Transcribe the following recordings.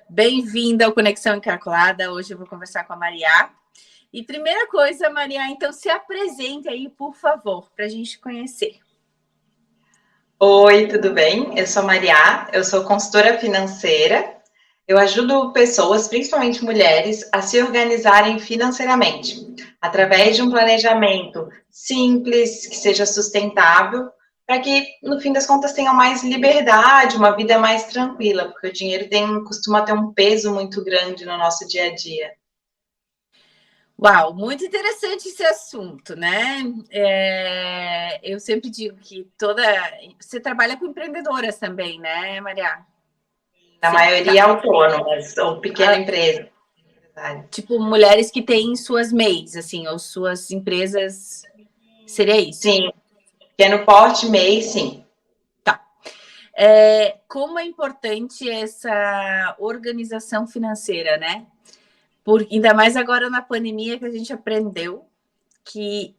Bem-vinda ao Conexão Encaracolada. Hoje eu vou conversar com a Maria. E primeira coisa, Maria, então se apresente aí, por favor, para a gente conhecer. Oi, tudo bem? Eu sou Maria, eu sou consultora financeira. Eu ajudo pessoas, principalmente mulheres, a se organizarem financeiramente, através de um planejamento simples, que seja sustentável, para que, no fim das contas, tenham mais liberdade, uma vida mais tranquila, porque o dinheiro costuma ter um peso muito grande no nosso dia a dia. Uau, muito interessante esse assunto, né? Eu sempre digo que você trabalha com empreendedoras também, né, Maria? Na Sim, maioria tá. autônomas ou pequena empresa. Tipo, mulheres que têm suas MEIs, assim, ou suas empresas. Seria isso? Sim, pequeno porte, MEI, sim. Tá. Como é importante essa organização financeira, né? Ainda mais agora na pandemia que a gente aprendeu que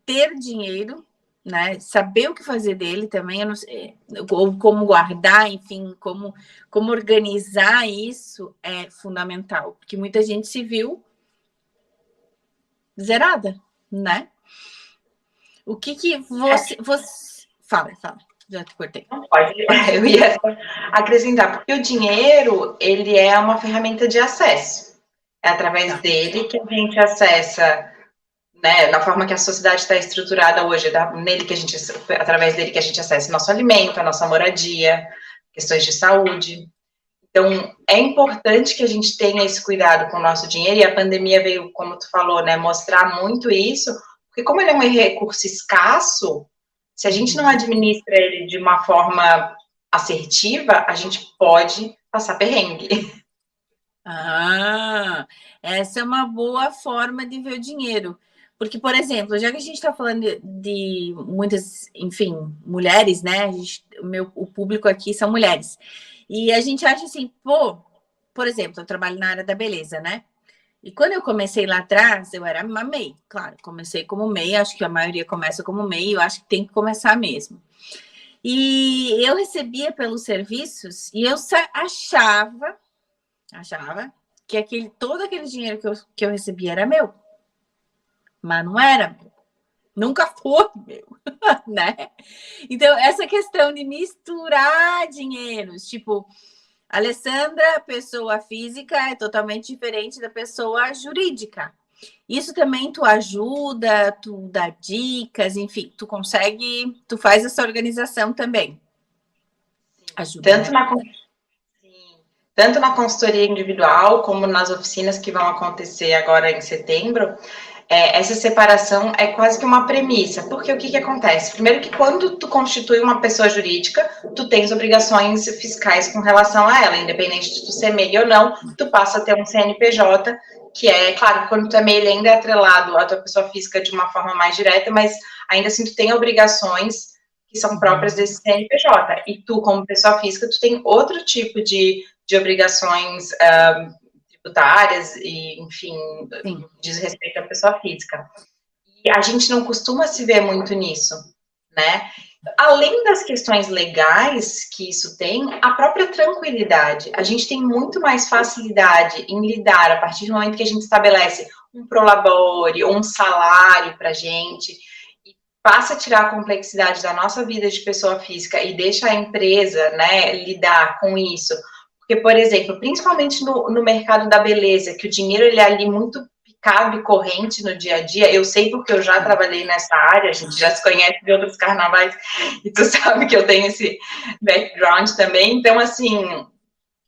ter dinheiro, né? Saber o que fazer dele também, eu não sei, ou como guardar, enfim, como organizar isso é fundamental, porque muita gente se viu zerada, né? O que você fala, já te cortei. Não pode, eu ia acrescentar, porque o dinheiro, ele é uma ferramenta de acesso. É através dele que a gente acessa, né, na forma que a sociedade está estruturada hoje, através dele que a gente acessa nosso alimento, a nossa moradia, questões de saúde. Então, é importante que a gente tenha esse cuidado com o nosso dinheiro, e a pandemia veio, como tu falou, né, mostrar muito isso, porque como ele é um recurso escasso, se a gente não administra ele de uma forma assertiva, a gente pode passar perrengue. Essa é uma boa forma de ver o dinheiro. Porque, por exemplo, já que a gente está falando de muitas, enfim, mulheres, né? O público aqui são mulheres. E a gente acha assim, por exemplo, eu trabalho na área da beleza, né? E quando eu comecei lá atrás, eu era uma MEI. Claro, comecei como MEI, acho que a maioria começa como MEI, eu acho que tem que começar mesmo. E eu recebia pelos serviços e eu achava que todo aquele dinheiro que eu recebia era meu. Mas não era meu. Nunca foi meu, né? Então, essa questão de misturar dinheiros, tipo, Alessandra, pessoa física, é totalmente diferente da pessoa jurídica. Isso também tu ajuda, tu dá dicas, enfim, tu faz essa organização também. Ajuda, Tanto né? tanto na consultoria individual, como nas oficinas que vão acontecer agora em setembro, essa separação é quase que uma premissa, porque o que acontece? Primeiro que quando tu constitui uma pessoa jurídica, tu tens obrigações fiscais com relação a ela, independente de tu ser MEI ou não, tu passa a ter um CNPJ, que é, claro, quando tu é MEI, ele ainda é atrelado à tua pessoa física de uma forma mais direta, mas ainda assim tu tem obrigações que são próprias desse CNPJ, e tu, como pessoa física, tu tem outro tipo de obrigações tributárias e, enfim, Sim. diz respeito à pessoa física. E a gente não costuma se ver muito nisso, né? Além das questões legais que isso tem, a própria tranquilidade. A gente tem muito mais facilidade em lidar a partir do momento que a gente estabelece um prolabore ou um salário para a gente, e passa a tirar a complexidade da nossa vida de pessoa física e deixa a empresa, né, lidar com isso. Porque, por exemplo, principalmente no mercado da beleza, que o dinheiro ele é ali muito picado e corrente no dia a dia, eu sei porque eu já trabalhei nessa área, a gente já se conhece de outros carnavais, e tu sabe que eu tenho esse background também, então, assim,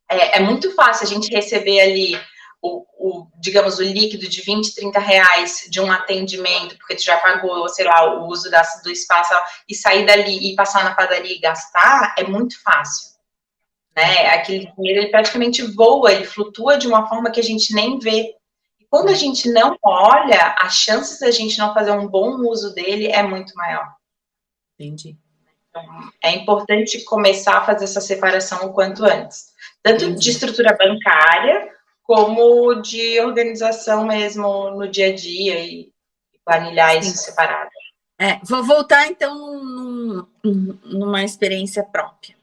é muito fácil a gente receber ali digamos, o líquido de 20, 30 reais de um atendimento, porque tu já pagou, sei lá, o uso do espaço, e sair dali e passar na padaria e gastar, é muito fácil. Né? Aquele dinheiro, ele praticamente voa, ele flutua de uma forma que a gente nem vê. E quando a gente não olha, as chances da gente não fazer um bom uso dele é muito maior. Entendi. Então, é importante começar a fazer essa separação o quanto antes. Tanto de estrutura bancária, como de organização mesmo no dia a dia e planilhar isso separado. Vou voltar, então, numa experiência própria.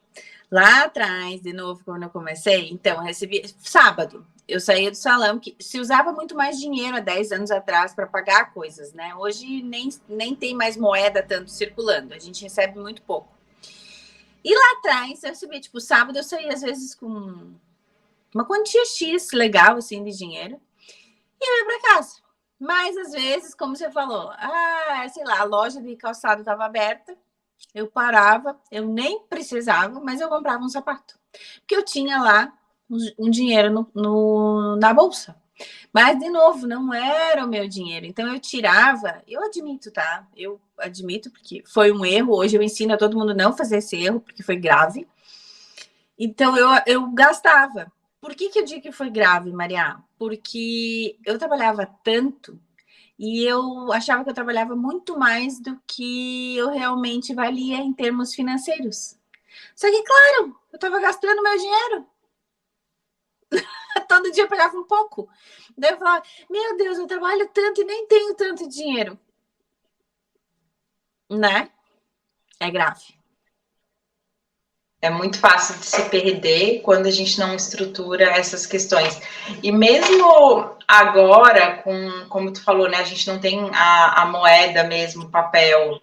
Lá atrás, de novo, quando eu comecei, então, eu recebi sábado. Eu saía do salão, que se usava muito mais dinheiro há 10 anos atrás para pagar coisas, né? Hoje nem tem mais moeda tanto circulando, a gente recebe muito pouco. E lá atrás, eu recebia, tipo, sábado eu saía às vezes com uma quantia X legal, assim, de dinheiro, e eu ia para casa. Mas às vezes, como você falou, sei lá, a loja de calçado estava aberta, eu parava, eu nem precisava, mas eu comprava um sapato. Porque eu tinha lá um dinheiro na bolsa. Mas, de novo, não era o meu dinheiro. Então, eu tirava, eu admito, tá? Eu admito, porque foi um erro. Hoje eu ensino a todo mundo não fazer esse erro, porque foi grave. Então, eu gastava. Por que eu digo que foi grave, Maria? Porque eu trabalhava tanto e eu achava que eu trabalhava muito mais do que eu realmente valia em termos financeiros. Só que, claro, eu estava gastando meu dinheiro. Todo dia eu pegava um pouco. Daí eu falava, meu Deus, eu trabalho tanto e nem tenho tanto dinheiro. Né? É grave. É muito fácil de se perder quando a gente não estrutura essas questões. E mesmo agora, como tu falou, né, a gente não tem a moeda mesmo, papel,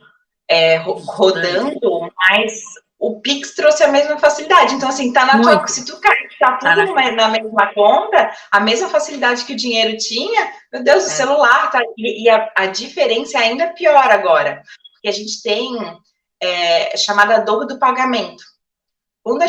rodando, mas o Pix trouxe a mesma facilidade. Então, assim, tá na tua, se tu tá tudo na mesma conta, a mesma facilidade que o dinheiro tinha, meu Deus, o celular tá. E a diferença é ainda pior agora. Porque a gente tem chamada dor do pagamento. Quando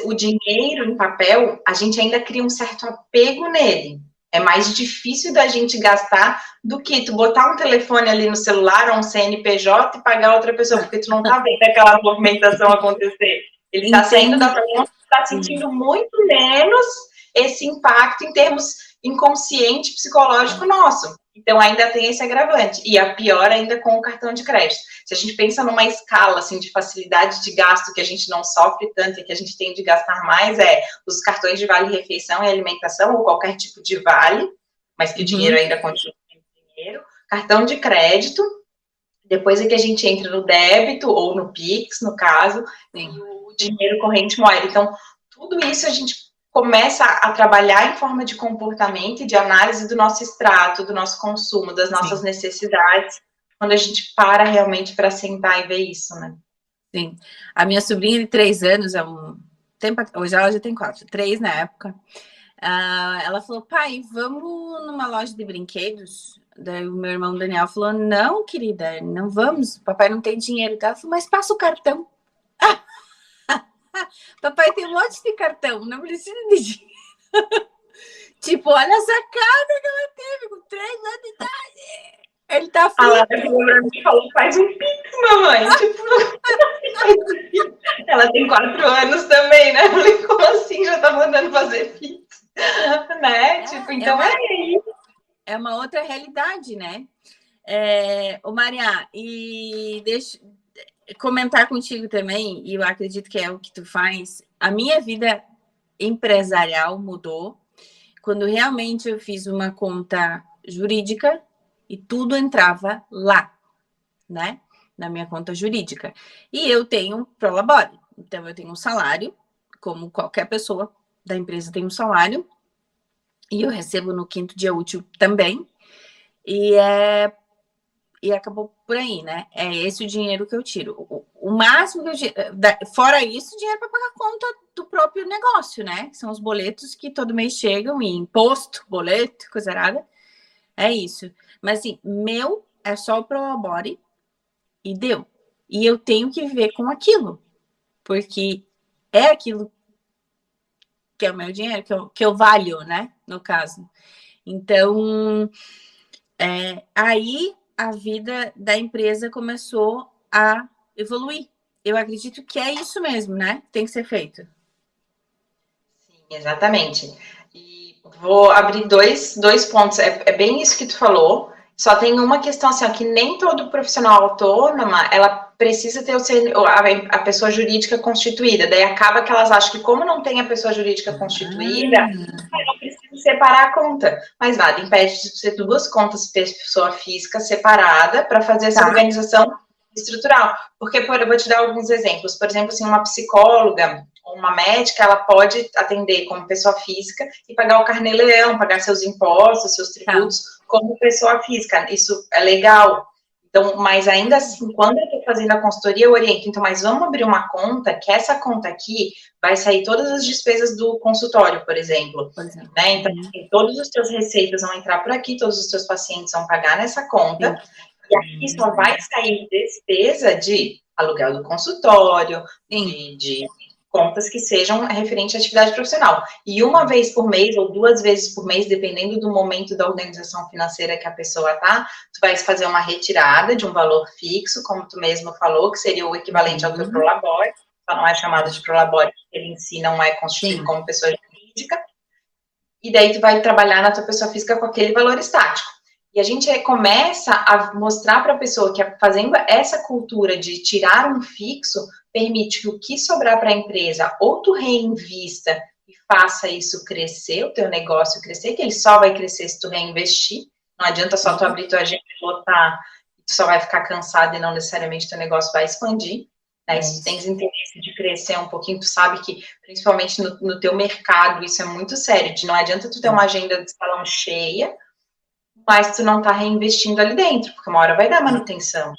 o dinheiro em papel, a gente ainda cria um certo apego nele. É mais difícil da gente gastar do que tu botar um telefone ali no celular ou um CNPJ e pagar outra pessoa, porque tu não tá vendo aquela movimentação acontecer. Ele tá saindo da tua conta, tu tá sentindo muito menos esse impacto em termos inconsciente psicológico nosso. Então, ainda tem esse agravante. E a pior ainda com o cartão de crédito. Se a gente pensa numa escala, assim, de facilidade de gasto que a gente não sofre tanto e que a gente tem de gastar mais, os cartões de vale-refeição e alimentação, ou qualquer tipo de vale, mas que o dinheiro ainda continua sendo dinheiro. Cartão de crédito, depois é que a gente entra no débito, ou no Pix, no caso, e o dinheiro corrente moeda. Então, tudo isso a gente começa a trabalhar em forma de comportamento e de análise do nosso extrato, do nosso consumo, das nossas necessidades, quando a gente para realmente para sentar e ver isso, né? Sim. A minha sobrinha de 3 anos, hoje ela já tem 4, 3 na época, ela falou, pai, vamos numa loja de brinquedos? Daí o meu irmão Daniel falou, não, querida, não vamos, papai não tem dinheiro. Ela falou, mas passa o cartão. Papai tem um monte de cartão, não precisa de dinheiro. Tipo, olha a sacada que ela teve com 3 anos de idade. Ele tá frito. Ela me falou, faz um pix, mamãe. Tipo, ela tem 4 anos também, né? Eu falei, como assim já tá mandando fazer pix? Né? Tipo, então isso. É uma outra realidade, né? Ô, Maria, e deixa comentar contigo também, e eu acredito que é o que tu faz. A minha vida empresarial mudou quando realmente eu fiz uma conta jurídica e tudo entrava lá, né? Na minha conta jurídica. E eu tenho Prolabore. Então, eu tenho um salário, como qualquer pessoa da empresa tem um salário, e eu recebo no 5º dia útil também. E acabou por aí, né? É esse o dinheiro que eu tiro. O máximo que eu tiro, fora isso, dinheiro para pagar a conta do próprio negócio, né? São os boletos que todo mês chegam, e imposto, boleto, coisa errada. É isso. Mas assim, meu é só o Prolabore e deu. E eu tenho que viver com aquilo, porque é aquilo que é o meu dinheiro, que eu valho, né? No caso. Então, aí a vida da empresa começou a evoluir. Eu acredito que é isso mesmo, né? Tem que ser feito. Sim, exatamente. E vou abrir dois pontos. É bem isso que tu falou. Só tem uma questão assim, ó, que nem todo profissional autônoma, ela precisa ter a pessoa jurídica constituída. Daí acaba que elas acham que como não tem a pessoa jurídica constituída, ela precisa separar a conta. Mas nada impede de ser 2 contas pessoa física separada para fazer essa organização estrutural. Porque, eu vou te dar alguns exemplos. Por exemplo, assim, uma psicóloga ou uma médica, ela pode atender como pessoa física e pagar o carnê-leão, pagar seus impostos, seus tributos, como pessoa física. Isso é legal. Então, mas ainda assim, quando eu estou fazendo a consultoria, eu oriento. Então, mas vamos abrir uma conta, que essa conta aqui vai sair todas as despesas do consultório, por exemplo. Né? Então, assim, todas as suas receitas vão entrar por aqui, todos os seus pacientes vão pagar nessa conta. E aqui só vai sair despesa de aluguel do consultório, de contas que sejam referentes à atividade profissional. E uma vez por mês ou 2 vezes por mês, dependendo do momento da organização financeira que a pessoa tá, tu vai fazer uma retirada de um valor fixo, como tu mesmo falou, que seria o equivalente ao teu prolabore, só não é chamado de prolabore, porque ele em si não é constituído como pessoa jurídica, e daí tu vai trabalhar na tua pessoa física com aquele valor estático. E a gente começa a mostrar para a pessoa que fazendo essa cultura de tirar um fixo, permite que o que sobrar para a empresa, ou tu reinvista e faça isso crescer, o teu negócio crescer, que ele só vai crescer se tu reinvestir. Não adianta só tu abrir tua agenda e botar, tu só vai ficar cansado e não necessariamente teu negócio vai expandir. Né? Se tu tens interesse de crescer um pouquinho, tu sabe que, principalmente no teu mercado, isso é muito sério, de não adianta tu ter uma agenda de salão cheia, mas tu não tá reinvestindo ali dentro, porque uma hora vai dar manutenção.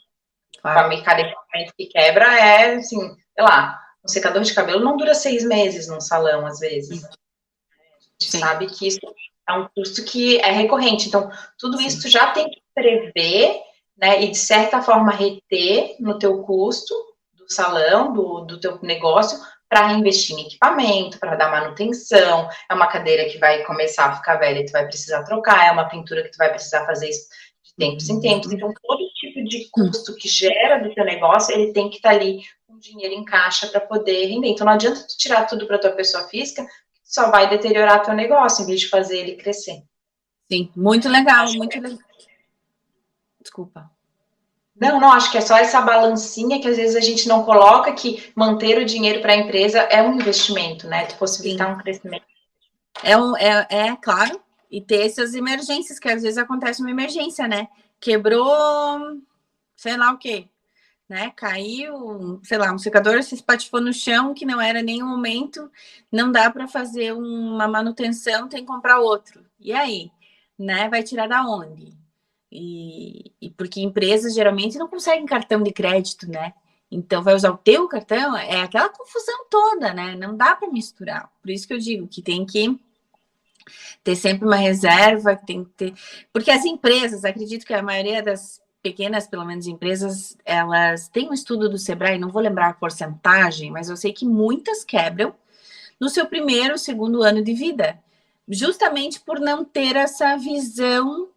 Claro. Com cada equipamento que quebra, assim, sei lá, um secador de cabelo não dura 6 meses num salão, às vezes. A gente sabe que isso é um custo que é recorrente. Então, tudo isso tu já tem que prever, né, e de certa forma reter no teu custo do salão, do teu negócio, para reinvestir em equipamento, para dar manutenção. É uma cadeira que vai começar a ficar velha e tu vai precisar trocar, é uma pintura que tu vai precisar fazer isso de tempos em tempos. Então, todo tipo de custo que gera do teu negócio, ele tem que estar ali com dinheiro em caixa para poder render. Então, não adianta tu tirar tudo para tua pessoa física, só vai deteriorar teu negócio, em vez de fazer ele crescer. Sim, muito legal, muito legal. Desculpa. Não, acho que é só essa balancinha que às vezes a gente não coloca, que manter o dinheiro para a empresa é um investimento, né? De possibilitar um crescimento. É claro, e ter essas emergências, que às vezes acontece uma emergência, né? Quebrou, sei lá o quê, né? Caiu, sei lá, um secador se espatifou no chão, que não era nem o momento, não dá para fazer uma manutenção, tem que comprar outro. E aí, né? Vai tirar da onde? E porque empresas geralmente não conseguem cartão de crédito, né? Então vai usar o teu cartão, é aquela confusão toda, né? Não dá para misturar. Por isso que eu digo que tem que ter sempre uma reserva, tem que ter. Porque as empresas, acredito que a maioria das pequenas, pelo menos, empresas, elas têm um estudo do Sebrae, não vou lembrar a porcentagem, mas eu sei que muitas quebram no seu primeiro, segundo ano de vida, justamente por não ter essa visão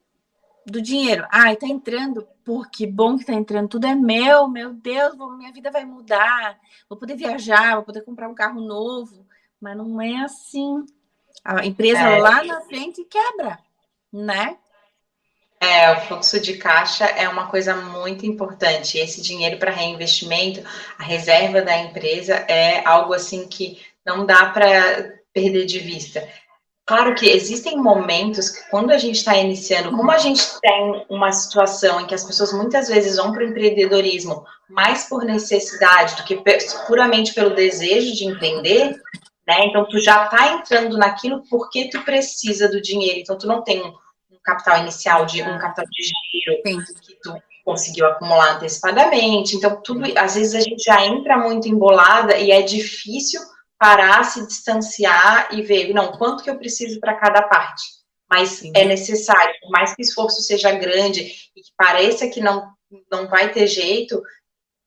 do dinheiro. Ai, tá entrando, pô, que bom que tá entrando, tudo é meu Deus, minha vida vai mudar, vou poder viajar, vou poder comprar um carro novo, mas não é assim. A empresa lá na frente quebra, né? O fluxo de caixa é uma coisa muito importante. Esse dinheiro para reinvestimento, a reserva da empresa é algo assim que não dá para perder de vista. Claro que existem momentos que, quando a gente está iniciando, como a gente tem uma situação em que as pessoas muitas vezes vão para o empreendedorismo mais por necessidade do que puramente pelo desejo de empreender, né? Então, tu já está entrando naquilo porque tu precisa do dinheiro. Então, tu não tem um capital inicial, um capital de giro que tu conseguiu acumular antecipadamente. Então, tudo, às vezes a gente já entra muito embolada e é difícil parar, se distanciar e ver, não, quanto que eu preciso para cada parte. Mas é necessário, por mais que o esforço seja grande e que pareça que não vai ter jeito,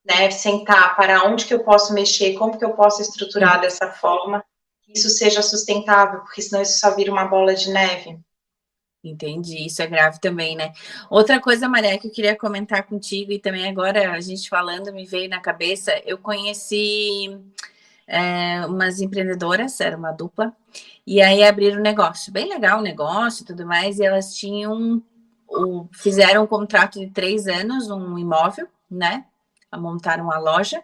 né, sentar, para onde que eu posso mexer, como que eu posso estruturar dessa forma, que isso seja sustentável, porque senão isso só vira uma bola de neve. Entendi, isso é grave também, né? Outra coisa, Maria, que eu queria comentar contigo, e também agora a gente falando, me veio na cabeça, eu conheci umas empreendedoras, era uma dupla, e aí abriram um negócio, bem legal o negócio e tudo mais, e elas fizeram um contrato de 3 anos, um imóvel, né? Montaram uma loja,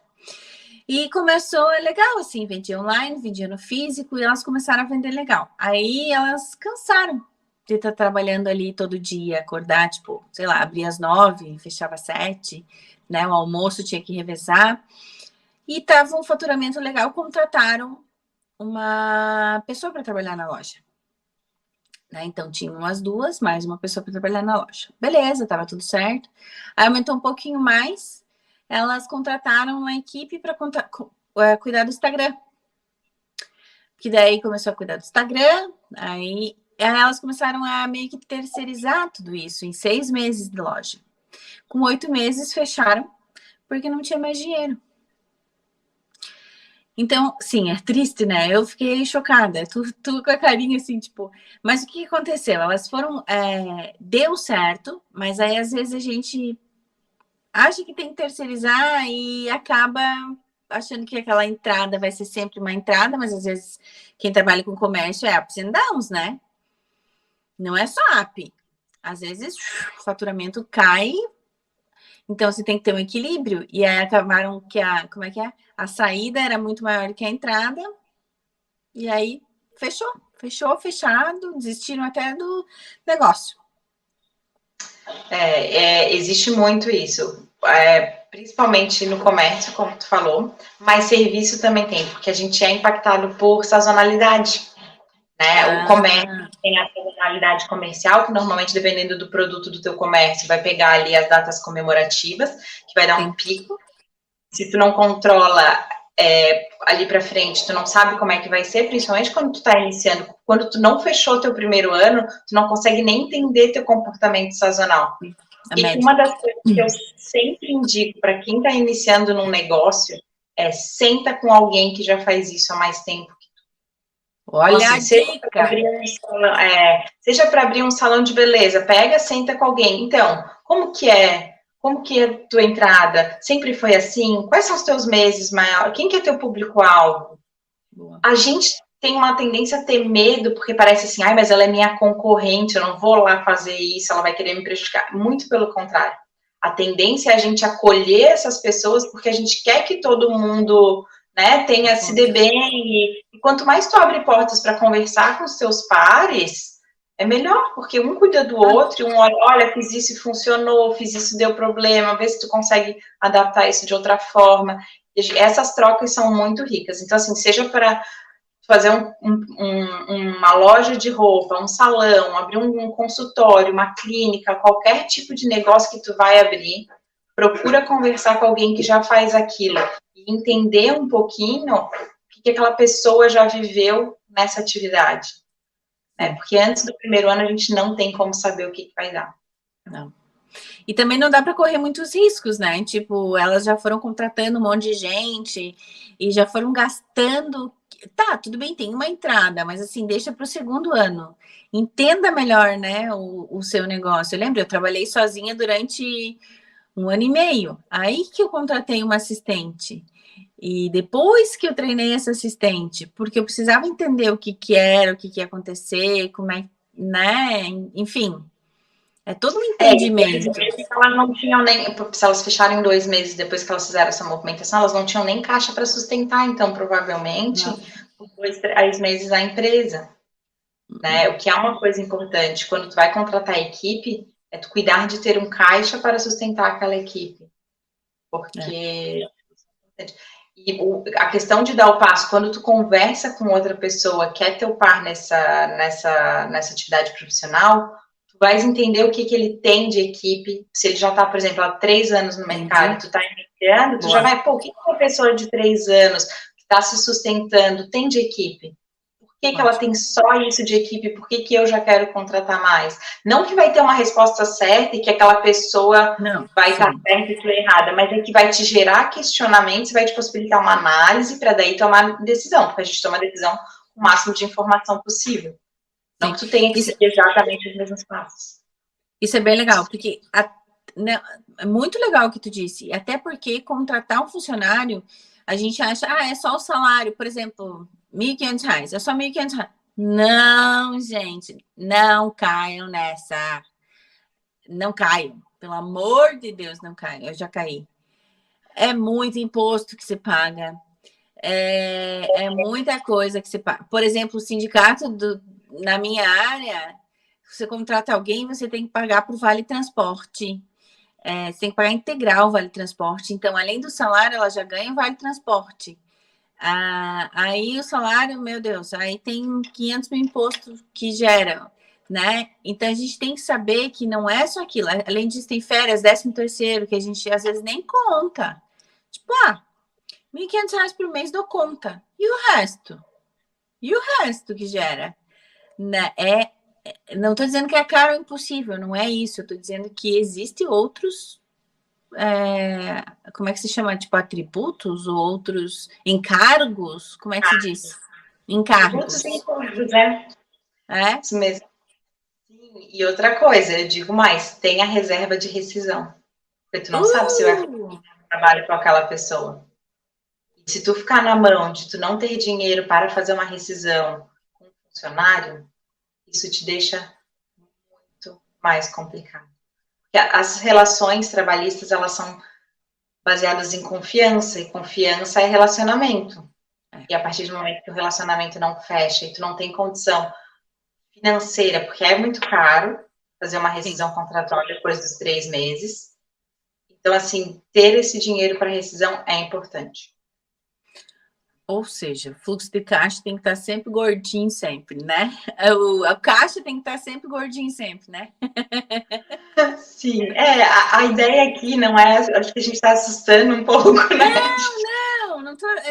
e começou legal, assim, vendia online, vendia no físico, e elas começaram a vender legal. Aí elas cansaram de estar trabalhando ali todo dia, acordar, tipo, sei lá, abria às 9, fechava às 7, né? O almoço tinha que revezar. E tava um faturamento legal, contrataram uma pessoa para trabalhar na loja. Né? Então tinham as duas, mais uma pessoa para trabalhar na loja. Beleza, tava tudo certo. Aí aumentou um pouquinho mais, elas contrataram uma equipe para cuidar do Instagram. Que daí começou a cuidar do Instagram, aí elas começaram a meio que terceirizar tudo isso em 6 meses de loja. Com 8 meses fecharam, porque não tinha mais dinheiro. Então, sim, é triste, né? Eu fiquei chocada. Tu com a carinha assim, tipo. Mas o que aconteceu? Elas foram. Deu certo, mas aí às vezes a gente acha que tem que terceirizar e acaba achando que aquela entrada vai ser sempre uma entrada, mas às vezes quem trabalha com comércio é ups and downs, né? Não é só up. Às vezes o faturamento cai, então você tem que ter um equilíbrio. E aí acabaram que como é que é? A saída era muito maior que a entrada, e aí fechado, desistiram até do negócio. Existe muito isso, principalmente no comércio, como tu falou, mas serviço também tem, porque a gente é impactado por sazonalidade, né? O comércio tem a sazonalidade comercial, que normalmente, dependendo do produto do teu comércio, vai pegar ali as datas comemorativas, que vai dar um pico. Se tu não controla ali para frente, tu não sabe como é que vai ser, principalmente quando tu tá iniciando. Quando tu não fechou teu primeiro ano, tu não consegue nem entender teu comportamento sazonal. E uma das coisas que eu sempre indico para quem está iniciando num negócio é senta com alguém que já faz isso há mais tempo. Olha então, assim, a dica! Seja para abrir um salão de beleza, pega, senta com alguém. Então, como que é? Como que é a tua entrada? Sempre foi assim? Quais são os teus meses maiores? Quem que é teu público-alvo? A gente tem uma tendência a ter medo, porque parece assim, mas ela é minha concorrente, eu não vou lá fazer isso, ela vai querer me prejudicar. Muito pelo contrário. A tendência é a gente acolher essas pessoas, porque a gente quer que todo mundo, né, se dê bem. E quanto mais tu abre portas para conversar com os teus pares, é melhor, porque um cuida do outro, um olha, fiz isso e funcionou, fiz isso, deu problema, vê se tu consegue adaptar isso de outra essas trocas são muito ricas. Então, assim, seja para fazer uma loja de roupa, um salão, abrir um consultório, uma clínica, qualquer tipo de negócio que tu vai abrir, procura conversar com alguém que já faz aquilo e entender um pouquinho o que aquela pessoa já viveu nessa atividade. Porque antes do primeiro ano a gente não tem como saber o que vai dar. Não. E também não dá para correr muitos riscos, né? Tipo, elas já foram contratando um monte de gente e já foram gastando. Tá, tudo bem, tem uma entrada, mas assim, deixa para o segundo ano. Entenda melhor, né, o seu negócio. Eu lembro, eu trabalhei sozinha durante 1 ano e meio. Aí que eu contratei uma assistente. E depois que eu treinei essa assistente, porque eu precisava entender o que era, o que ia acontecer, como é, né? Enfim, é todo um entendimento. Elas não tinham nem, se elas fecharem 2 meses depois que elas fizeram essa movimentação, elas não tinham nem caixa para sustentar, então, provavelmente, por 2, 3 meses a empresa. Né? O que é uma coisa importante, quando tu vai contratar a equipe, é tu cuidar de ter um caixa para sustentar aquela equipe. Porque... E a questão de dar o passo, quando tu conversa com outra pessoa que é teu par nessa atividade profissional, tu vais entender o que ele tem de equipe. Se ele já está, por exemplo, há 3 anos no mercado, tu está iniciando, tu já vai, o que uma pessoa de 3 anos que está se sustentando tem de equipe? Por que ela tem só isso de equipe? Por que eu já quero contratar mais? Não que vai ter uma resposta certa e que aquela pessoa vai estar certa e tu errada, mas é que vai te gerar questionamentos e vai te possibilitar uma análise para daí tomar decisão, porque a gente toma decisão com o máximo de informação possível. Não que tu tenha que seguir exatamente os mesmos passos. Isso é bem legal, porque é muito legal o que tu disse, até porque contratar um funcionário, a gente acha, é só o salário, por exemplo... R$1.500, é só R$1.500. Não, gente, não caiam nessa. Não caiam. Pelo amor de Deus, não caiam. Eu já caí. É muito imposto que se paga. É muita coisa que se paga. Por exemplo, o sindicato na minha área, você contrata alguém, você tem que pagar por vale transporte. você tem que pagar integral o vale transporte. Então, além do salário, ela já ganha o vale transporte. Aí o salário, meu Deus, aí tem 500 mil impostos que geram, né? Então a gente tem que saber que não é só aquilo. Além disso, tem férias, 13º, que a gente às vezes nem conta. Tipo, R$ 1.500 por mês dou conta. E o resto? E o resto que gera? Né? Não estou dizendo que é caro ou impossível, não é isso. Eu estou dizendo que existem outros como é que se chama? Tipo, atributos ou outros encargos? Como é que se diz? Encargos. Tributos e encargos, né? É? Isso mesmo. Sim, e outra coisa, eu digo mais, tem a reserva de rescisão. Porque tu não sabe se vai fazer trabalho com aquela pessoa. E se tu ficar na mão de tu não ter dinheiro para fazer uma rescisão com um funcionário, isso te deixa muito mais complicado. Porque as relações trabalhistas, elas são baseadas em confiança, e confiança é relacionamento. E a partir do momento que o relacionamento não fecha e tu não tem condição financeira, porque é muito caro fazer uma rescisão contratual depois dos 3 meses. Então, assim, ter esse dinheiro para rescisão é importante. Ou seja, o fluxo de caixa tem que estar sempre gordinho, sempre, né? A caixa tem que estar sempre gordinho, sempre, né? Sim, a ideia aqui não é, acho que a gente está assustando um pouco, né?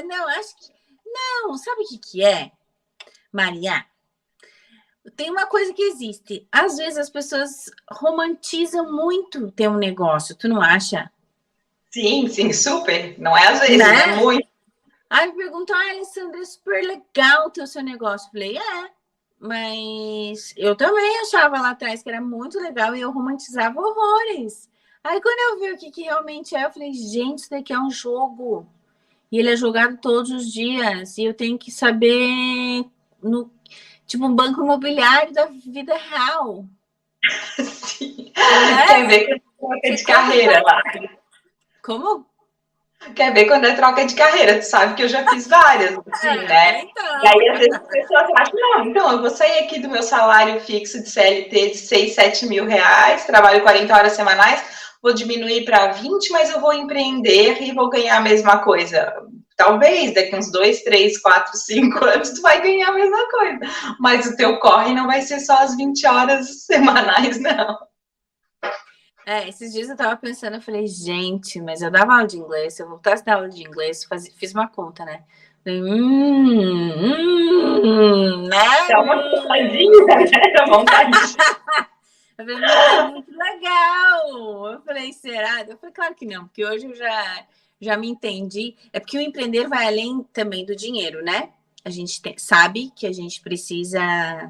Não, acho que, não, sabe o que é, Maria? Tem uma coisa que existe, às vezes as pessoas romantizam muito ter um negócio, tu não acha? Sim, sim, super, não é às vezes, Né? é muito. Aí me perguntam, Alessandra, é super legal ter o seu negócio. Eu falei, mas eu também achava lá atrás que era muito legal e eu romantizava horrores. Aí quando eu vi o que realmente é, eu falei, gente, isso daqui é um jogo. E ele é jogado todos os dias. E eu tenho que saber, tipo, um banco imobiliário da vida real. Sim. Né? Quer ver quando é troca de carreira lá? Como? Quer ver quando é troca de carreira? Tu sabe que eu já fiz várias, assim, né? Então. E aí, às vezes, as pessoas acham, não, então, eu vou sair aqui do meu salário fixo de CLT de 6, 7 mil reais, trabalho 40 horas semanais, vou diminuir para 20, mas eu vou empreender e vou ganhar a mesma coisa. Talvez daqui uns 2, 3, 4, 5 anos tu vai ganhar a mesma coisa. Mas o teu corre não vai ser só as 20 horas semanais, não. Esses dias eu tava pensando, eu falei, gente, mas eu dava aula de inglês, se eu voltasse a dar aula de inglês, fiz uma conta, né? Falei, né? Dá uma vontadinha, né? Dá vontade. Eu falei, é muito legal. Eu falei, será? Eu falei, claro que não, porque hoje eu já me entendi. É porque o empreender vai além também do dinheiro, né? A gente sabe que a gente precisa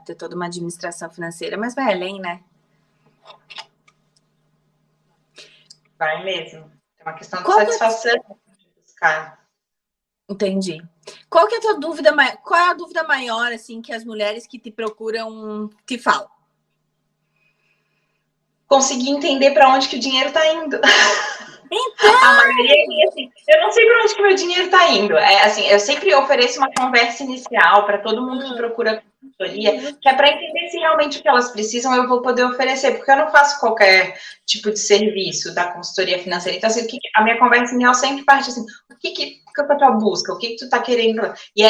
ter toda uma administração financeira, mas vai além, né? Vai mesmo. É uma questão de Qual satisfação de buscar. Entendi. Qual que é a tua dúvida? Qual é a dúvida maior, assim, que as mulheres que te procuram te falam? Conseguir entender para onde que o dinheiro está indo. Então! A maioria é assim, eu não sei para onde que meu dinheiro está indo. É assim, eu sempre ofereço uma conversa inicial para todo mundo que procura consultoria, que é para entender se realmente o que elas precisam eu vou poder oferecer, porque eu não faço qualquer tipo de serviço da consultoria financeira. Então, assim, a minha conversa inicial sempre parte assim, o que é a tua busca? O que tu está querendo? E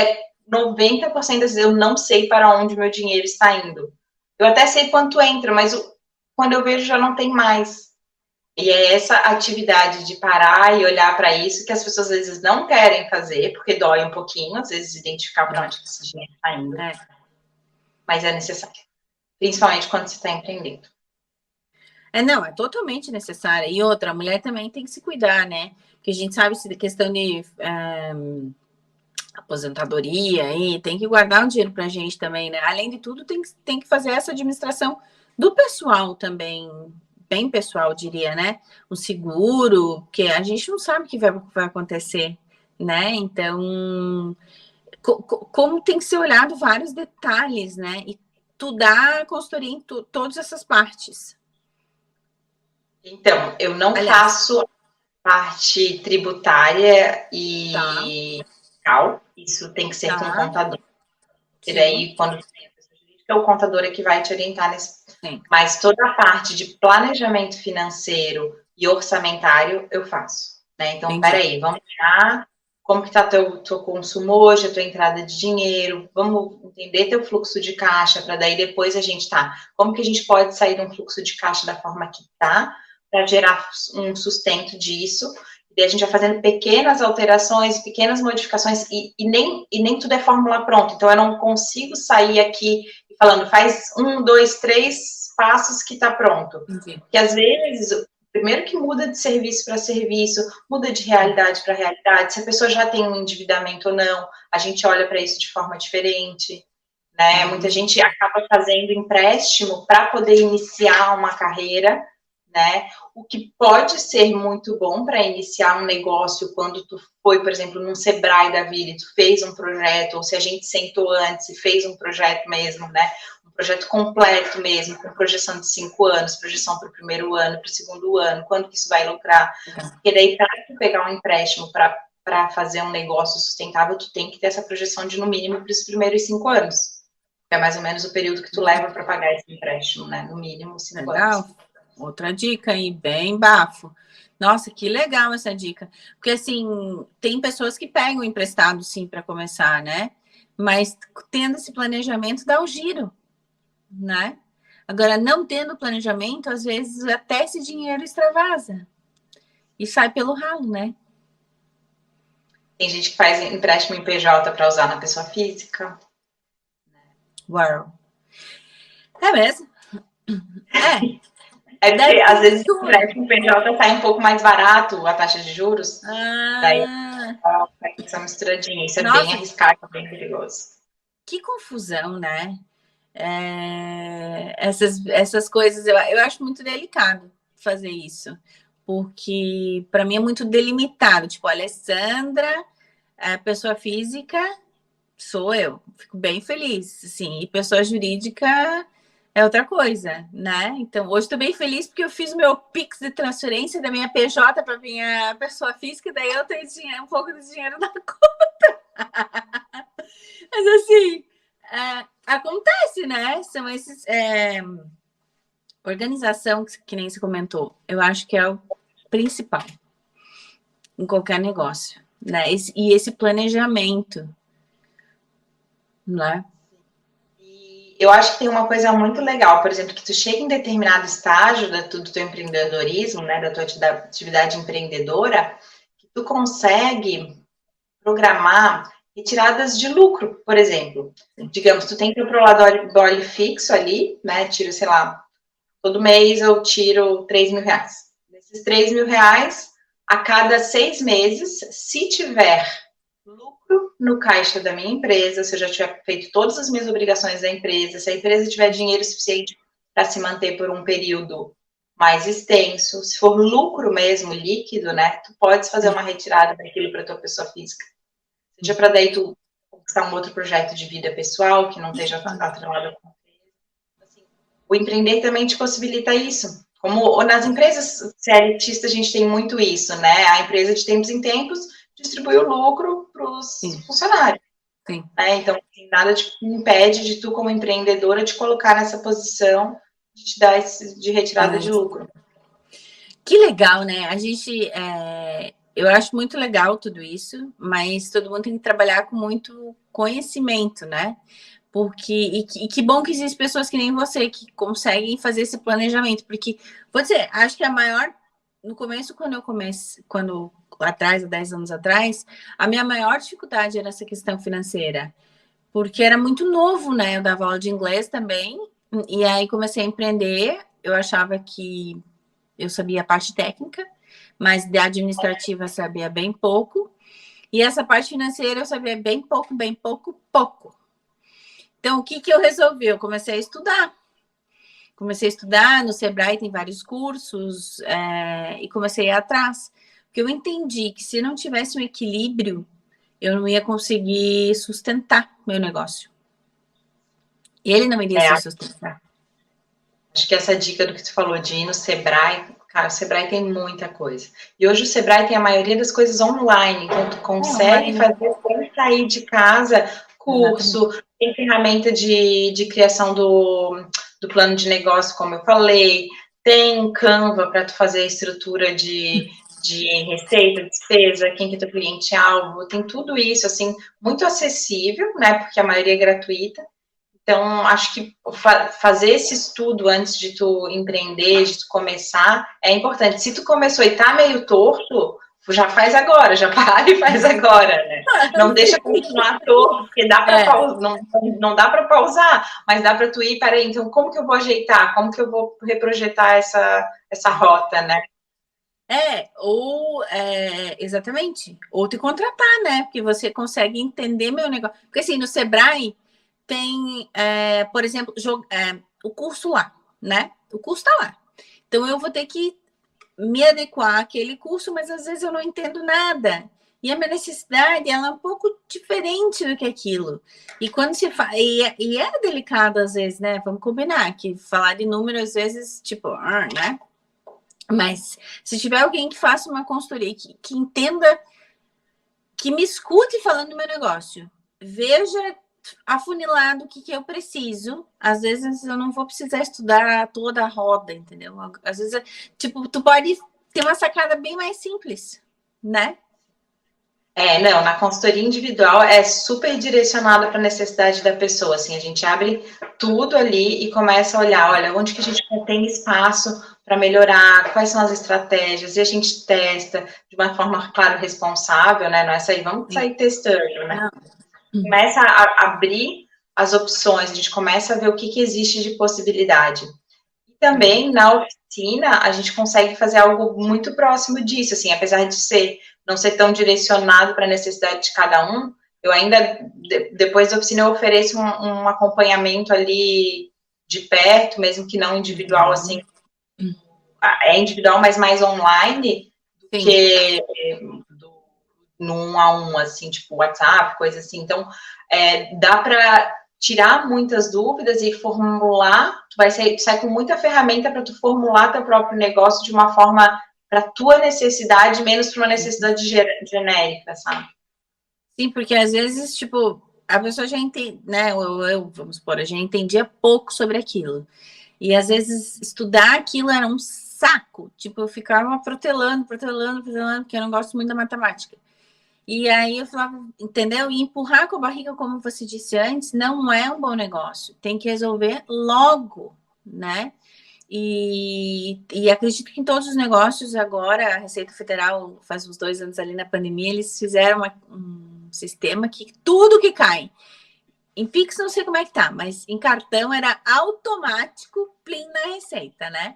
90% das vezes eu não sei para onde meu dinheiro está indo. Eu até sei quanto entra, mas quando eu vejo já não tem mais. E é essa atividade de parar e olhar para isso que as pessoas às vezes não querem fazer, porque dói um pouquinho, às vezes, identificar para onde esse dinheiro está indo. Mas é necessário. Principalmente quando você está empreendendo. Não, é totalmente necessária. E outra, a mulher também tem que se cuidar, né? Porque a gente sabe se questão de aposentadoria e tem que guardar um dinheiro pra gente também, né? Além de tudo, tem que fazer essa administração do pessoal também, bem pessoal, diria, né? O seguro, porque a gente não sabe o que vai acontecer, né? Então, como tem que ser olhado vários detalhes, né? E tu dá consultoria em todas essas partes. Então, eu não faço parte tributária e fiscal, isso tem que ser com o contador. E daí, quando tem a pessoa jurídica, o contador é que vai te orientar nesse. Sim. Mas toda a parte de planejamento financeiro e orçamentário, eu faço, né? Então, Entendi. peraí, vamos lá, como que está teu consumo hoje, a tua entrada de dinheiro, vamos entender teu fluxo de caixa, para daí depois a gente como que a gente pode sair de um fluxo de caixa da forma que está, para gerar um sustento disso, e a gente vai fazendo pequenas alterações, pequenas modificações, e nem tudo é fórmula pronta, então eu não consigo sair aqui falando, faz 1, 2, 3 passos que está pronto, porque às vezes primeiro que muda de serviço para serviço, muda de realidade para realidade, se a pessoa já tem um endividamento ou não, a gente olha para isso de forma diferente, né? Muita gente acaba fazendo empréstimo para poder iniciar uma carreira, né? O que pode ser muito bom para iniciar um negócio quando tu foi, por exemplo, num Sebrae da vida e tu fez um projeto, ou se a gente sentou antes e fez um projeto mesmo, né? Projeto completo mesmo, com projeção de 5 anos, projeção para o primeiro ano, para o segundo ano, quando que isso vai lucrar. Porque daí, para tu pegar um empréstimo para fazer um negócio sustentável, tu tem que ter essa projeção de, no mínimo, para os primeiros 5 anos. Que é mais ou menos o período que tu leva para pagar esse empréstimo, né? No mínimo, 5 anos. Outra dica aí, bem bafo. Nossa, que legal essa dica. Porque, assim, tem pessoas que pegam emprestado, sim, para começar, né? Mas tendo esse planejamento, dá o giro, né? Agora, não tendo planejamento, às vezes até esse dinheiro extravasa e sai pelo ralo, né? Tem gente que faz empréstimo em PJ para usar na pessoa física. Uau. É mesmo? É porque, às vezes, o empréstimo em PJ sai um pouco mais barato, a taxa de juros. Daí, essa misturadinha. Isso é bem arriscado, bem perigoso. Que confusão, né? Essas coisas, eu acho muito delicado fazer isso, porque para mim é muito delimitado. Tipo, Alessandra, a pessoa física sou eu, fico bem feliz, assim, e pessoa jurídica é outra coisa, né? Então, hoje estou bem feliz porque eu fiz o meu Pix de transferência da minha PJ para minha pessoa física, daí eu tenho dinheiro, um pouco de dinheiro na conta. Mas assim, acontece, né? São esses. Organização, que nem você comentou, eu acho que é o principal em qualquer negócio, né? E esse planejamento, né? E eu acho que tem uma coisa muito legal, por exemplo, que tu chega em determinado estágio do teu empreendedorismo, né? Da tua atividade empreendedora, que tu consegue programar retiradas de lucro, por exemplo. Digamos, tu tem teu prolabore fixo ali, né? Tiro, sei lá, todo mês eu tiro 3 mil reais. Desses 3 mil reais, a cada 6 meses, se tiver lucro no caixa da minha empresa, se eu já tiver feito todas as minhas obrigações da empresa, se a empresa tiver dinheiro suficiente para se manter por um período mais extenso, se for lucro mesmo, líquido, né? Tu podes fazer uma retirada daquilo para tua pessoa física. Seja para daí tu conquistar um outro projeto de vida pessoal que não esteja atrelado com assim, o empreender também te possibilita isso. Como nas empresas CLTistas a gente tem muito isso, né? A empresa de tempos em tempos distribui o lucro para os funcionários. Sim. Né? Então, assim, nada te impede de tu, como empreendedora, te colocar nessa posição de te dar de retirada de lucro. Que legal, né? A gente... eu acho muito legal tudo isso, mas todo mundo tem que trabalhar com muito conhecimento, né? Porque, e que bom que existem pessoas que nem você, que conseguem fazer esse planejamento, porque, vou dizer, acho que a maior, no começo, atrás, há 10 anos atrás, a minha maior dificuldade era essa questão financeira, porque era muito novo, né? Eu dava aula de inglês também, e aí comecei a empreender, eu achava que eu sabia a parte técnica, mas da administrativa eu sabia bem pouco, e essa parte financeira eu sabia bem pouco. Então, o que eu resolvi? Eu comecei a estudar. No Sebrae tem vários cursos, e comecei a ir atrás. Porque eu entendi que se não tivesse um equilíbrio, eu não ia conseguir sustentar meu negócio. Ele não iria se sustentar. Acho que essa dica do que tu falou de ir no Sebrae, cara, o Sebrae tem muita coisa. E hoje o Sebrae tem a maioria das coisas online, então tu consegue fazer sem sair de casa, curso, tem ferramenta de criação do plano de negócio, como eu falei, tem Canva para tu fazer a estrutura de receita, despesa, quem que é teu cliente-alvo, tem tudo isso, assim, muito acessível, né, porque a maioria é gratuita. Então, acho que fazer esse estudo antes de tu empreender, de tu começar, é importante. Se tu começou e tá meio torto, já faz agora, já para e faz agora, né? Não deixa continuar torto, porque dá para pausar, não dá para pausar, mas dá para tu ir, peraí, então como que eu vou ajeitar? Como que eu vou reprojetar essa rota, né? Exatamente. Ou te contratar, né? Porque você consegue entender meu negócio. Porque assim, no Sebrae tem, por exemplo, o curso lá, né? O curso tá lá. Então eu vou ter que me adequar àquele curso, mas às vezes eu não entendo nada. E a minha necessidade, ela é um pouco diferente do que aquilo. E quando se faz... E é delicado às vezes, né? Vamos combinar que falar de número às vezes, tipo, né? Mas se tiver alguém que faça uma consultoria, que entenda, que me escute falando do meu negócio, veja afunilado o que eu preciso. Às vezes eu não vou precisar estudar toda a roda, entendeu? Às vezes, tipo, tu pode ter uma sacada bem mais simples, né? Não, na consultoria individual é super direcionada para a necessidade da pessoa, assim, a gente abre tudo ali e começa a olhar, olha, onde que a gente tem espaço para melhorar, quais são as estratégias, e a gente testa de uma forma, claro, responsável, né, não é sair, vamos sair testando, né? Começa a abrir as opções, a gente começa a ver o que existe de possibilidade. E também, na oficina, a gente consegue fazer algo muito próximo disso, assim, apesar de não ser tão direcionado para a necessidade de cada um, eu ainda, depois da oficina, eu ofereço um acompanhamento ali de perto, mesmo que não individual, assim, é individual, mas mais online, do que no 1 a 1, assim, tipo WhatsApp, coisa assim. Então, dá para tirar muitas dúvidas e formular, tu sai com muita ferramenta para tu formular teu próprio negócio de uma forma para tua necessidade, menos para uma necessidade genérica, sabe? Sim, porque às vezes, tipo, a pessoa já entende, né? Vamos supor, eu já entendia pouco sobre aquilo. E às vezes estudar aquilo era um saco. Tipo, eu ficava protelando, porque eu não gosto muito da matemática. E aí eu falava, entendeu? E empurrar com a barriga, como você disse antes, não é um bom negócio. Tem que resolver logo, né? E acredito que em todos os negócios agora, a Receita Federal, faz uns 2 anos ali na pandemia, eles fizeram um sistema que tudo que cai. Em Pix não sei como é que tá, mas em cartão era automático, plim na receita, né?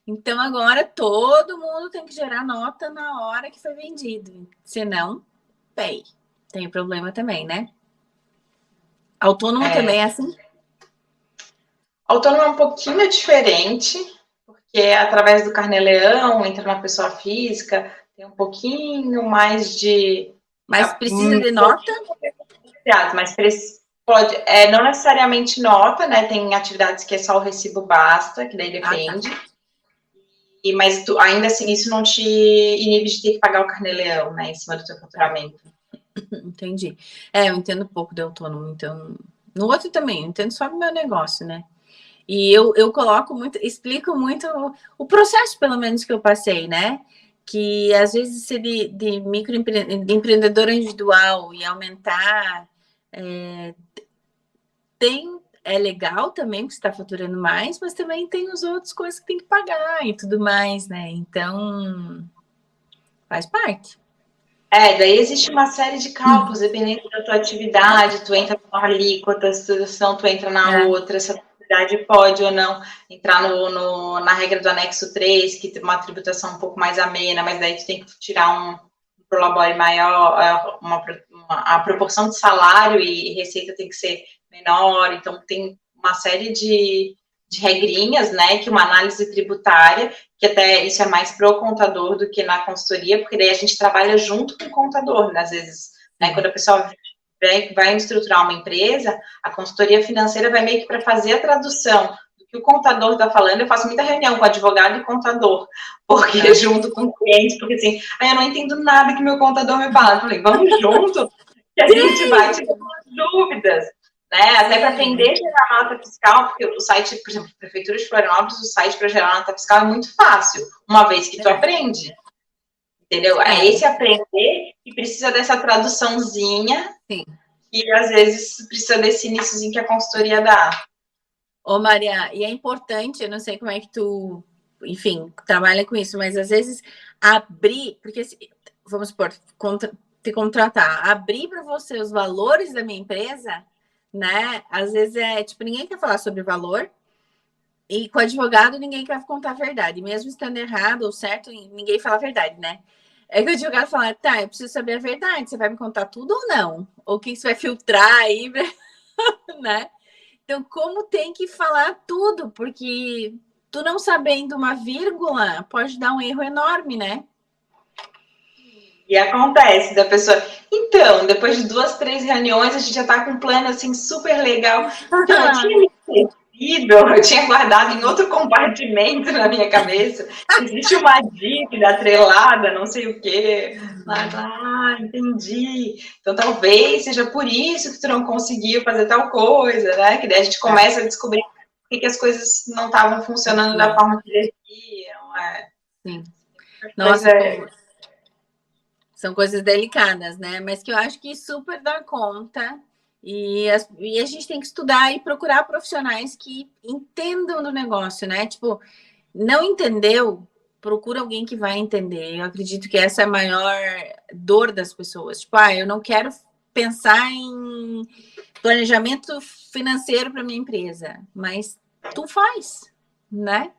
Então agora todo mundo tem que gerar nota na hora que foi vendido. Senão, tem problema também, né? Autônomo também é assim? Autônomo é um pouquinho diferente, porque através do Carnê-Leão, entra na pessoa física, tem um pouquinho mais de... Mas precisa de nota? Mas pode, não necessariamente nota, né? Tem atividades que é só o recibo basta, que daí depende. Tá. Mas ainda assim, isso não te inibe de ter que pagar o Carnê-Leão, né? Em cima do teu faturamento. Entendi. Eu entendo pouco de autônomo, então... No outro também, eu entendo só do meu negócio, né? E eu coloco muito, explico muito o processo, pelo menos, que eu passei, né? Que às vezes ser de de empreendedora individual e aumentar é legal também, porque você está faturando mais, mas também tem as outras coisas que tem que pagar e tudo mais, né? Então, faz parte. Daí existe uma série de cálculos, dependendo da tua atividade, tu entra numa alíquota, situação, tu entra na outra, se a atividade pode ou não entrar na regra do anexo 3, que tem uma tributação um pouco mais amena, mas daí tu tem que tirar um prolabore maior, a proporção de salário e receita tem que ser menor, então tem uma série de regrinhas, né, que uma análise tributária, que até isso é mais pro contador do que na consultoria, porque daí a gente trabalha junto com o contador, né, às vezes, né, quando a pessoa vai estruturar uma empresa, a consultoria financeira vai meio que para fazer a tradução do que o contador está falando. Eu faço muita reunião com advogado e contador, porque junto com o cliente, porque assim, eu não entendo nada que meu contador me fala. Eu falei, vamos junto, que a gente vai tirar as dúvidas, né? Até para aprender a gerar nota fiscal, porque o site, por exemplo, Prefeitura de Florianópolis, o site para gerar nota fiscal é muito fácil, uma vez que tu aprende. Entendeu? É esse aprender que precisa dessa traduçãozinha. Sim. E às vezes precisa desse iniciozinho que a consultoria dá. Ô, Maria, e é importante, eu não sei como é que tu, enfim, trabalha com isso, mas às vezes abrir, porque vamos supor, te contratar, abrir para você os valores da minha empresa, né? Às vezes é tipo, ninguém quer falar sobre valor, e com advogado ninguém quer contar a verdade, mesmo estando errado ou certo, ninguém fala a verdade, né? É que o advogado fala, tá, eu preciso saber a verdade, você vai me contar tudo ou não? Ou o que você vai filtrar aí, né? Então, como tem que falar tudo, porque tu não sabendo uma vírgula pode dar um erro enorme, né? E acontece da pessoa. Então, depois de 2, 3 reuniões, a gente já tá com um plano assim super legal. Então, eu tinha me esquecido, eu tinha guardado em outro compartimento na minha cabeça. Existe uma dívida atrelada, não sei o quê. Entendi. Então, talvez seja por isso que tu não conseguiu fazer tal coisa, né? Que daí a gente começa a descobrir por que as coisas não estavam funcionando da forma que deveriam. Sim. Nossa, são coisas delicadas, né? Mas que eu acho que super dá conta. E a gente tem que estudar e procurar profissionais que entendam do negócio, né? Tipo, não entendeu, procura alguém que vai entender. Eu acredito que essa é a maior dor das pessoas. Tipo, eu não quero pensar em planejamento financeiro para minha empresa, mas tu faz, né?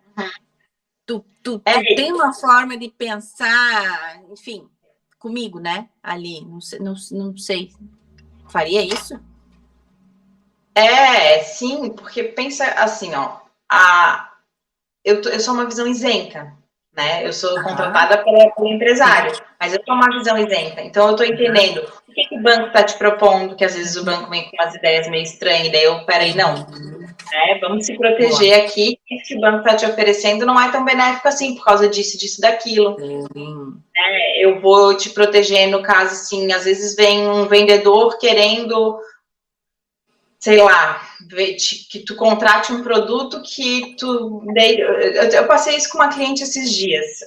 Tu tem uma forma de pensar, enfim, comigo, né? Ali, não sei. Faria isso? Sim, porque pensa assim, ó, eu sou uma visão isenta, né? Eu sou contratada pelo empresário, mas eu sou uma visão isenta. Então, eu estou entendendo o que o banco está te propondo, que às vezes o banco vem com umas ideias meio estranhas, e daí eu, peraí, não. Vamos se proteger aqui, o que o banco está te oferecendo não é tão benéfico assim, por causa disso, daquilo. Eu vou te proteger no caso, assim, às vezes vem um vendedor querendo, sei lá, que tu contrate um produto que tu... Eu passei isso com uma cliente esses dias.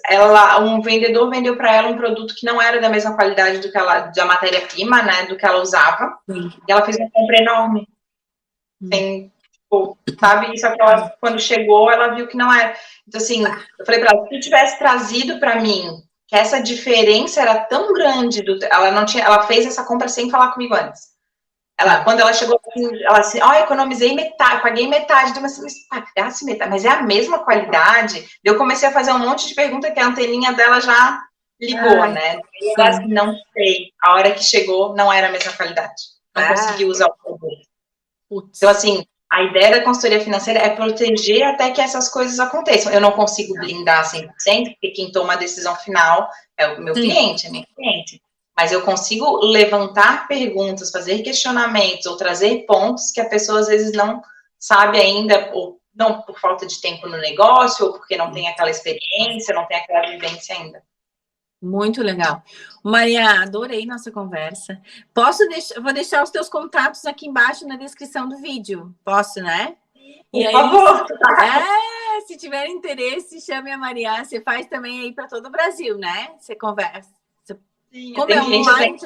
Um vendedor vendeu para ela um produto que não era da mesma qualidade da matéria-prima, né, do que ela usava. E ela fez uma compra enorme. Sabe? Só que ela, quando chegou, ela viu que não era. Então, assim, eu falei para ela, se tu tivesse trazido para mim que essa diferença era tão grande, ela fez essa compra sem falar comigo antes. Quando ela chegou, ela assim, economizei metade, paguei metade, mas pagasse metade, mas é a mesma qualidade. Eu comecei a fazer um monte de pergunta que a anteninha dela já ligou, né? E ela assim, não sei. A hora que chegou, não era a mesma qualidade. Não consegui usar o produto. Então, assim, a ideia da consultoria financeira é proteger até que essas coisas aconteçam. Eu não consigo blindar 100%, porque quem toma a decisão final é o meu cliente, é a minha cliente. Mas eu consigo levantar perguntas, fazer questionamentos ou trazer pontos que a pessoa às vezes não sabe ainda, ou não por falta de tempo no negócio, ou porque não tem aquela experiência, não tem aquela vivência ainda. Muito legal. Maria, adorei nossa conversa. Vou deixar os teus contatos aqui embaixo na descrição do vídeo. Posso, né? Por favor. Se tiver interesse, chame a Maria. Você faz também aí para todo o Brasil, né? Você conversa. Sim, como é online,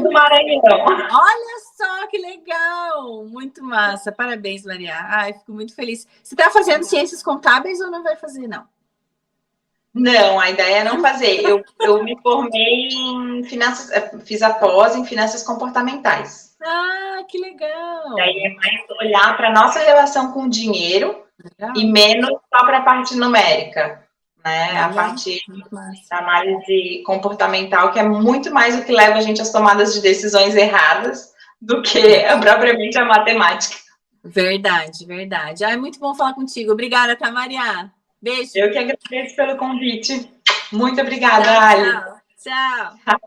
do Maranhão. Olha só que legal! Muito massa. Parabéns, Maria. Fico muito feliz. Você está fazendo ciências contábeis ou não vai fazer, não? Não, a ideia é não fazer. Eu me formei em finanças, fiz a pós em finanças comportamentais. Que legal! Daí é mais olhar para a nossa relação com o dinheiro e menos só para a parte numérica, né? A parte da análise comportamental, que é muito mais o que leva a gente às tomadas de decisões erradas do que propriamente a matemática. Verdade, verdade. Muito bom falar contigo. Obrigada, tá, Maria? Beijo. Eu que agradeço pelo convite. Muito obrigada, Ali. Tchau.